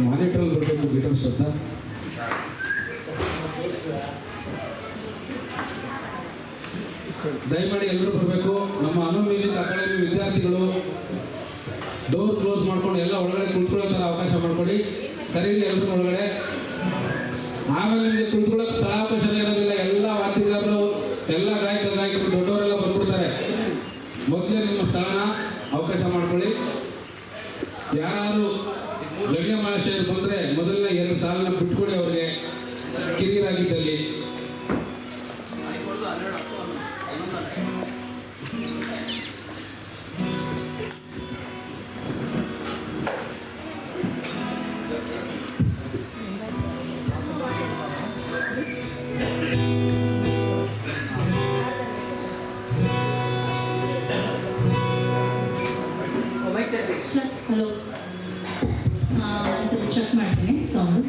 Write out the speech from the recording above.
ಮಾನಿಟ್ರಲ್ಲಿ ಬರಬೇಕು ಗಿಟಾರ್ ಶಬ್ದ. ದಯಮಾಡಿ ಎಲ್ಲರೂ ಬರಬೇಕು. ನಮ್ಮ ಅನು ಮ್ಯೂಸಿಕ್ ಅಕಾಡೆಮಿ ವಿದ್ಯಾರ್ಥಿಗಳು ಡೋರ್ ಕ್ಲೋಸ್ ಮಾಡ್ಕೊಂಡು ಎಲ್ಲ ಒಳಗಡೆ ಕುಳಿತುಕೊಳ್ಳೋ ಥರ ಅವಕಾಶ ಮಾಡ್ಕೊಡಿ. ಕರೀರಿ ಎಲ್ಲರೂ ಒಳಗಡೆ. ಆಮೇಲೆ ನಿಮಗೆ ಕುಳಿತುಕೊಳ್ಳೋಕೆ ಸ್ಥಳಾವಕಾಶ ಇರೋದಿಲ್ಲ. ಎಲ್ಲ ವಾದ್ಯಗಾರರು, ಎಲ್ಲ ಗಾಯಕರು ದೊಡ್ಡವರೆಲ್ಲ ಬಂದ್ಬಿಡ್ತಾರೆ. ಮೊದಲೇ ನಿಮ್ಮ ಸ್ಥಳನ ಅವಕಾಶ ಮಾಡ್ಕೊಳ್ಳಿ. ಯಾರು ಗಣ್ಯ ಮಹಾಶಯರು ಬಂದರೆ ಮೊದಲನೇ 2 ಸಾಲನ್ನ ಬಿಟ್ಕೊಡಿ ಅವ್ರಿಗೆ, ಕಿರಿಯರಾಗಿದ್ದಲ್ಲಿ. ಹಲೋ, ಒಂದ್ಸಲ ಚೆಕ್ ಮಾಡ್ತೀನಿ ಸೌಂಡ್.